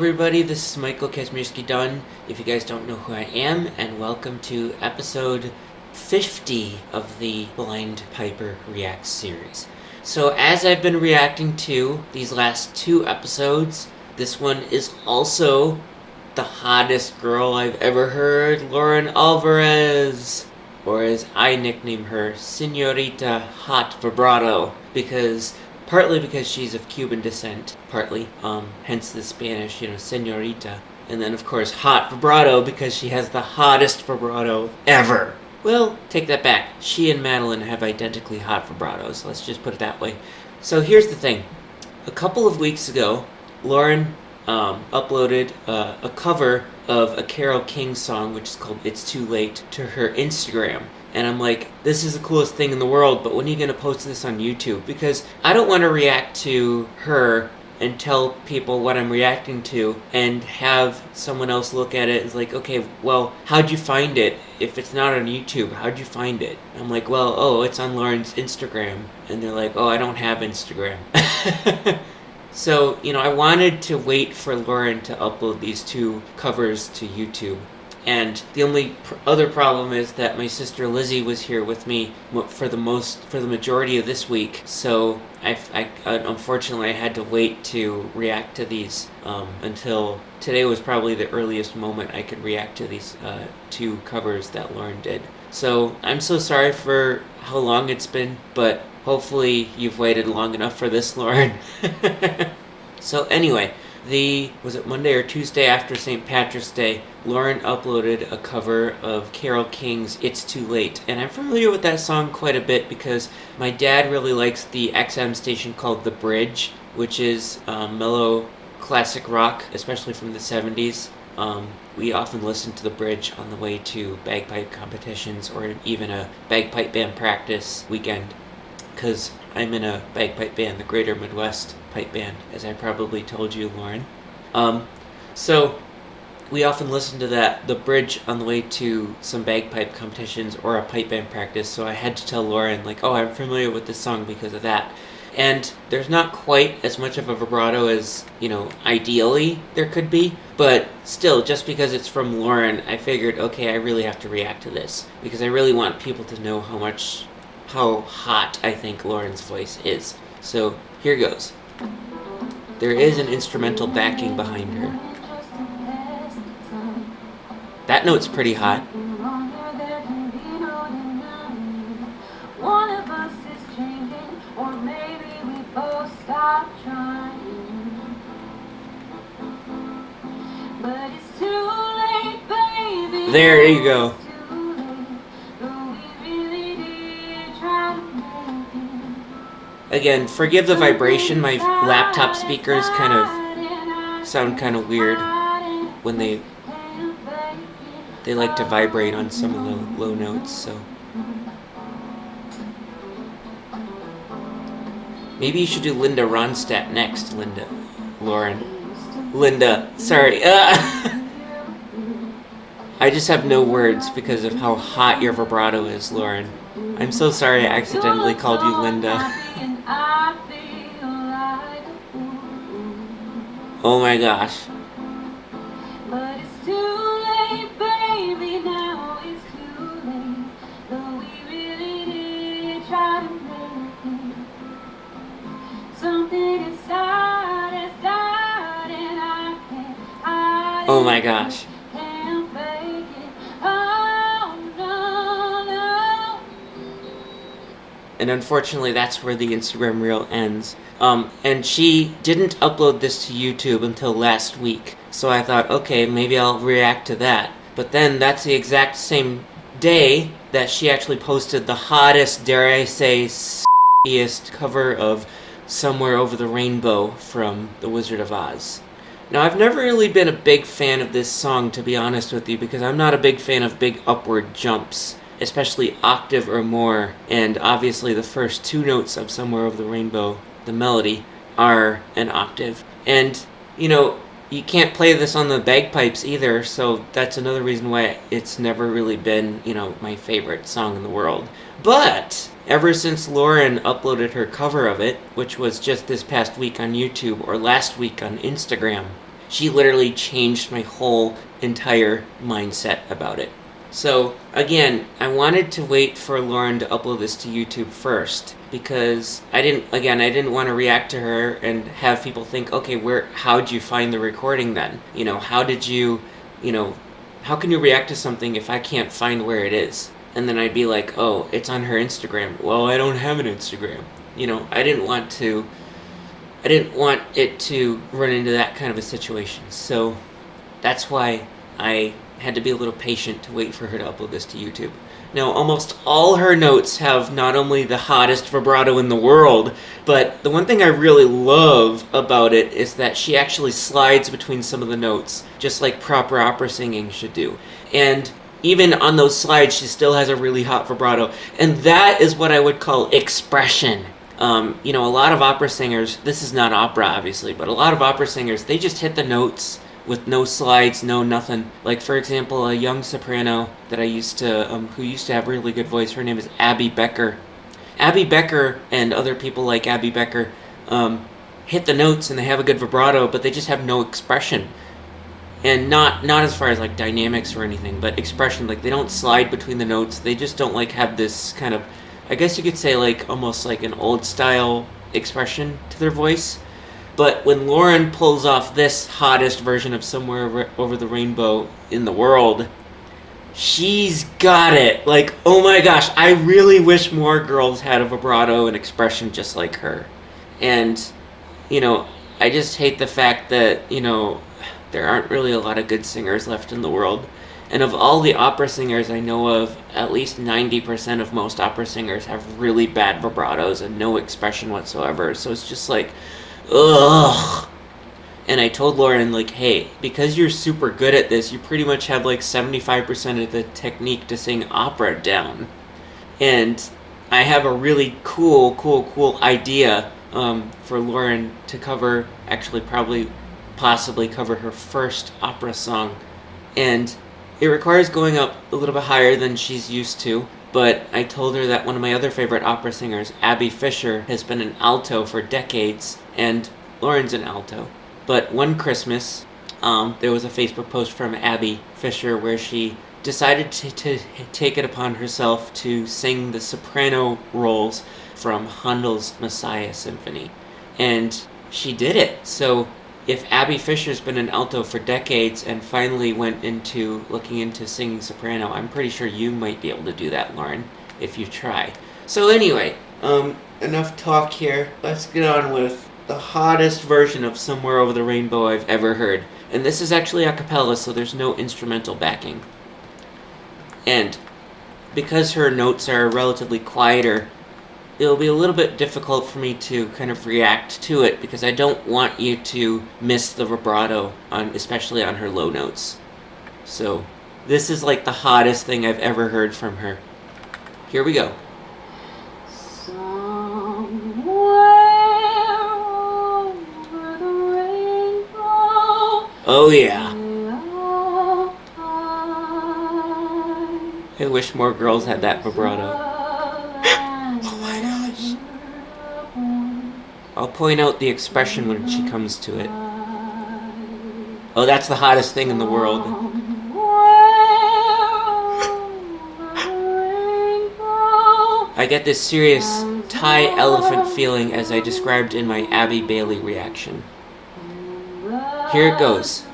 everybody, this is Michael Kazmierski-Dunn, if you guys don't know who I am, and welcome to episode 50 of the Blind Piper Reacts series. So as I've been reacting to these last two episodes, this one is also the hottest girl I've ever heard, Lauren Alvarez, or as I nickname her, Señorita HOTVIBRATO, partly because she's of Cuban descent, partly, hence the Spanish, señorita. And then, of course, hot vibrato because she has the hottest vibrato ever. Well, take that back. She and Madeline have identically hot vibratos. Let's just put it that way. So here's the thing. A couple of weeks ago, Lauren uploaded a cover of a Carole King song, which is called It's Too Late, to her Instagram. And I'm like, this is the coolest thing in the world, but when are you going to post this on YouTube? Because I don't want to react to her and tell people what I'm reacting to and have someone else look at it and like, okay, well, how'd you find it? If it's not on YouTube, how'd you find it? I'm like, well, it's on Lauren's Instagram. And they're like, I don't have Instagram. So, I wanted to wait for Lauren to upload these two covers to YouTube. And the only other problem is that my sister Lizzie was here with me for the majority of this week. So I unfortunately I had to wait to react to these until today was probably the earliest moment I could react to these two covers that Lauren did. So I'm so sorry for how long it's been, but hopefully you've waited long enough for this, Lauren. So anyway, was it Monday or Tuesday after St. Patrick's Day, Lauren uploaded a cover of Carole King's It's Too Late. And I'm familiar with that song quite a bit because my dad really likes the XM station called The Bridge, which is mellow classic rock, especially from the 70s. We often listen to The Bridge on the way to bagpipe competitions or even a bagpipe band practice weekend, because I'm in a bagpipe band, the Greater Midwest Pipe Band, as I probably told you, Lauren. So we often listen to The Bridge on the way to some bagpipe competitions or a pipe band practice, so I had to tell Lauren, I'm familiar with this song because of that. And there's not quite as much of a vibrato as, ideally there could be, but still, just because it's from Lauren, I figured, okay, I really have to react to this, because I really want people to know how hot I think Lauren's voice is. So here goes. There is an instrumental backing behind her. That note's pretty hot. There you go. Again, forgive the vibration. My laptop speakers sound kind of weird when they like to vibrate on some of the low notes, so. Maybe you should do Linda Ronstadt next, Linda, sorry. I just have no words because of how hot your vibrato is, Lauren. I'm so sorry I accidentally called you Linda. Oh my gosh. But it's too late, baby, now it's too late. Though we really did try to make it. Something inside has died and I can't hide it. Oh my gosh. Can't fake it. Oh no, no. And unfortunately that's where the Instagram reel ends. And she didn't upload this to YouTube until last week. So I thought, okay, maybe I'll react to that. But then that's the exact same day that she actually posted the hottest, dare I say, s***iest cover of Somewhere Over the Rainbow from The Wizard of Ozz. Now, I've never really been a big fan of this song, to be honest with you, because I'm not a big fan of big upward jumps, especially octave or more. And obviously the first two notes of Somewhere Over the Rainbow, the melody, are an octave. And, you can't play this on the bagpipes either, so that's another reason why it's never really been, my favorite song in the world. But ever since Lauren uploaded her cover of it, which was just this past week on YouTube or last week on Instagram, she literally changed my whole entire mindset about it. So again, I wanted to wait for Lauren to upload this to YouTube first because I didn't want to react to her and have people think, okay, how'd you find the recording then? How did you, how can you react to something if I can't find where it is? And then I'd be like, oh, it's on her Instagram. Well, I don't have an Instagram. I didn't want it to run into that kind of a situation. So that's why I had to be a little patient to wait for her to upload this to YouTube. Now, almost all her notes have not only the hottest vibrato in the world, but the one thing I really love about it is that she actually slides between some of the notes, just like proper opera singing should do. And even on those slides, she still has a really hot vibrato. And that is what I would call expression. A lot of opera singers, this is not opera obviously, but a lot of opera singers, they just hit the notes with no slides, no nothing. Like, for example, a young soprano that I used to, who used to have really good voice, her name is Abby Becker. Abby Becker and other people like Abby Becker hit the notes and they have a good vibrato, but they just have no expression. And not as far as like dynamics or anything, but expression. Like, they don't slide between the notes. They just don't like have this kind of, I guess you could say, like almost like an old style expression to their voice. But when Lauren pulls off this hottest version of Somewhere Over the Rainbow in the world, she's got it. Like, oh my gosh, I really wish more girls had a vibrato and expression just like her. And, I just hate the fact that, there aren't really a lot of good singers left in the world. And of all the opera singers I know of, at least 90% of most opera singers have really bad vibratos and no expression whatsoever. So it's just like, ugh. And I told Lauren, like, hey, because you're super good at this, you pretty much have like 75% of the technique to sing opera down. And I have a really cool idea for Lauren to cover, actually possibly cover her first opera song. And it requires going up a little bit higher than she's used to. But I told her that one of my other favorite opera singers, Abby Fisher, has been an alto for decades, and Lauren's an alto. But one Christmas, there was a Facebook post from Abby Fisher where she decided to take it upon herself to sing the soprano roles from Handel's Messiah Symphony. And she did it. So if Abby Fisher's been an alto for decades and finally went into looking into singing soprano, I'm pretty sure you might be able to do that, Lauren, if you try. So anyway, enough talk here. Let's get on with the hottest version of Somewhere Over the Rainbow I've ever heard. And this is actually a cappella, so there's no instrumental backing. And because her notes are relatively quieter, it'll be a little bit difficult for me to kind of react to it because I don't want you to miss the vibrato, especially on her low notes. So this is like the hottest thing I've ever heard from her. Here we go. Somewhere over the rainbow. Oh yeah. I wish more girls had that vibrato. I'll point out the expression when she comes to it. Oh, that's the hottest thing in the world. I get this serious Thai elephant feeling as I described in my Abby Bailey reaction. Here it goes.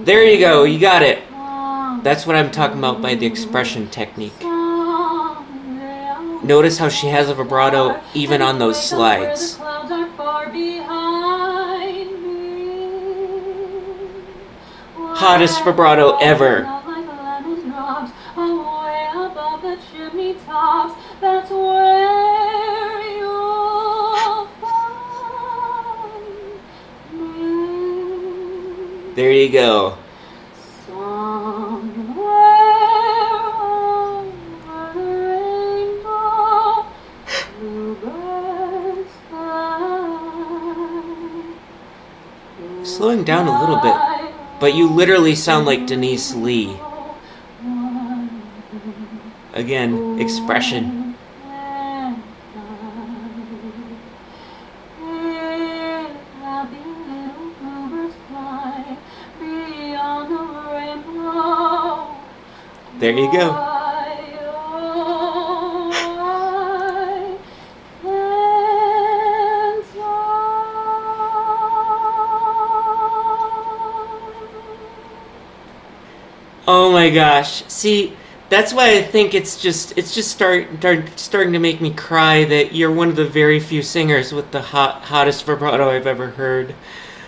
There you go, you got it. That's what I'm talking about by the expression technique. Notice how she has a vibrato even on those slides. Hottest vibrato ever. There you go. Slowing down a little bit, but you literally sound like Denise Lee. Again, expression. There you go. Oh my gosh. See, that's why I think it's just starting to make me cry that you're one of the very few singers with the hottest vibrato I've ever heard.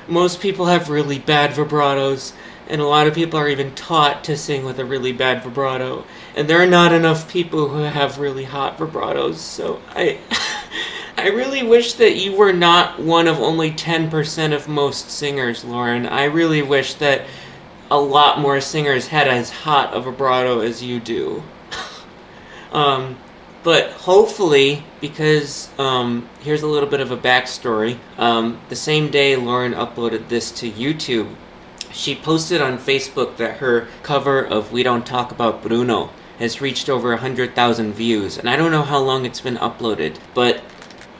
Most people have really bad vibratos, and a lot of people are even taught to sing with a really bad vibrato. And there are not enough people who have really hot vibratos, so I really wish that you were not one of only 10% of most singers, Lauren. I really wish that a lot more singers had as hot a vibrato as you do. But hopefully, because here's a little bit of a backstory. The same day Lauren uploaded this to YouTube, she posted on Facebook that her cover of We Don't Talk About Bruno has reached over 100,000 views. And I don't know how long it's been uploaded, but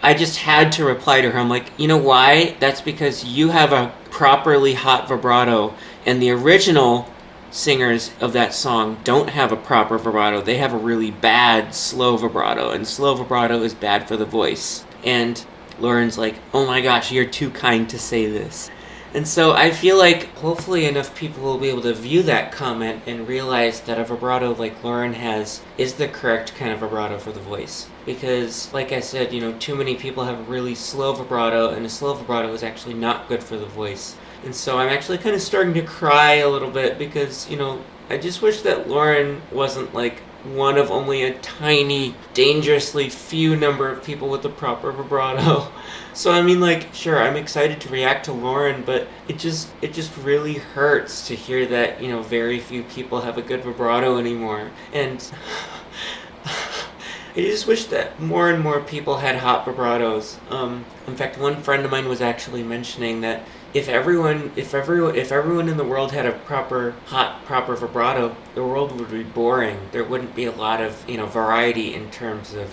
I just had to reply to her. I'm like, you know why? That's because you have a properly hot vibrato, and the original singers of that song don't have a proper vibrato. They have a really bad slow vibrato, and slow vibrato is bad for the voice. And Lauren's like, oh my gosh, you're too kind to say this. And so I feel like hopefully enough people will be able to view that comment and realize that a vibrato like Lauren has is the correct kind of vibrato for the voice. Because, like I said, too many people have a really slow vibrato, and a slow vibrato is actually not good for the voice. And so I'm actually kind of starting to cry a little bit because, I just wish that Lauren wasn't like one of only a tiny, dangerously few number of people with the proper vibrato. So I mean, sure, I'm excited to react to Lauren, but it just really hurts to hear that, very few people have a good vibrato anymore. And I just wish that more and more people had hot vibratos. In fact, one friend of mine was actually mentioning that if everyone in the world had a proper vibrato, the world would be boring. There wouldn't be a lot of, variety in terms of,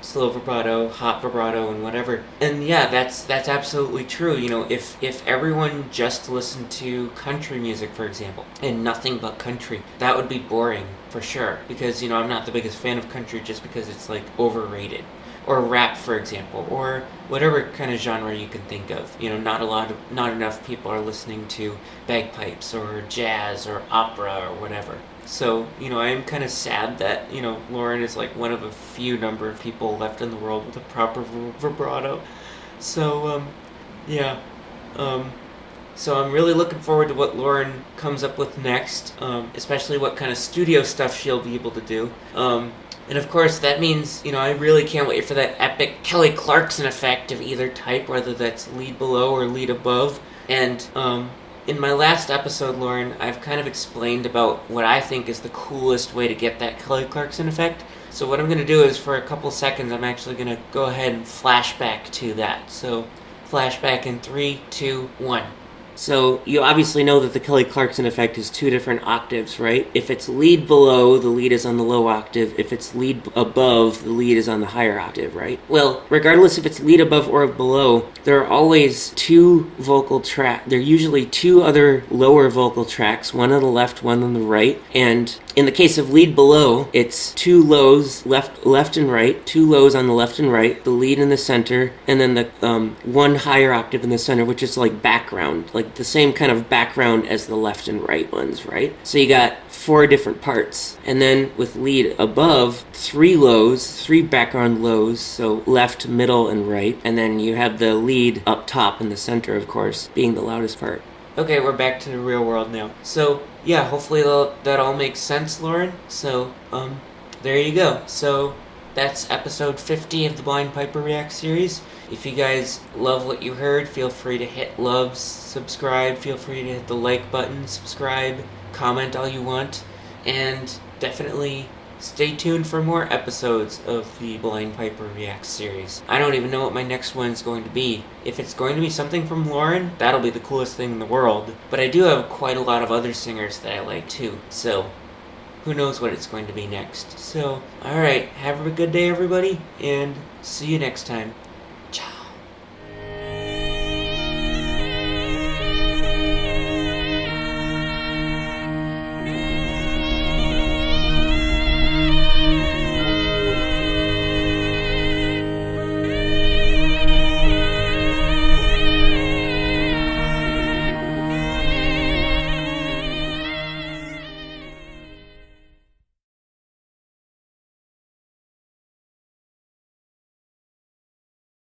slow vibrato, hot vibrato, and whatever. And yeah, that's absolutely true. If everyone just listened to country music, for example, and nothing but country, that would be boring for sure. Because, I'm not the biggest fan of country just because it's overrated. Or rap, for example, or whatever kind of genre you can think of. Not enough people are listening to bagpipes or jazz or opera or whatever. So, I am kind of sad that, Lauren is one of a few number of people left in the world with a proper vibrato. So, yeah. So I'm really looking forward to what Lauren comes up with next, especially what kind of studio stuff she'll be able to do. And of course, that means, I really can't wait for that epic Kelly Clarkson effect of either type, whether that's lead below or lead above. And in my last episode, Lauren, I've kind of explained about what I think is the coolest way to get that Kelly Clarkson effect. So what I'm going to do is, for a couple seconds, I'm actually going to go ahead and flashback to that. So, flashback in 3, 2, 1. So you obviously know that the Kelly Clarkson effect is two different octaves, right? If it's lead below, the lead is on the low octave. If it's lead above, the lead is on the higher octave, right? Well, regardless if it's lead above or below, there are always two vocal tracks. There are usually two other lower vocal tracks, one on the left, one on the right. And in the case of lead below, it's two lows, left and right, two lows on the left and right, the lead in the center, and then the one higher octave in the center, which is background, the same kind of background as the left and right ones, right? So you got 4 different parts. And then with lead above, 3 lows, 3 background lows, so left, middle, and right. And then you have the lead up top in the center, of course, being the loudest part. Okay, we're back to the real world now. So, yeah, hopefully that all makes sense, Lauren. So, there you go. So, that's episode 50 of the Blind Piper React series. If you guys love what you heard, feel free to hit love, subscribe, feel free to hit the like button, subscribe, comment all you want, and definitely stay tuned for more episodes of the Blind Piper React series. I don't even know what my next one's going to be. If it's going to be something from Lauren, that'll be the coolest thing in the world. But I do have quite a lot of other singers that I like too, so who knows what it's going to be next. So, alright, have a good day everybody, and see you next time.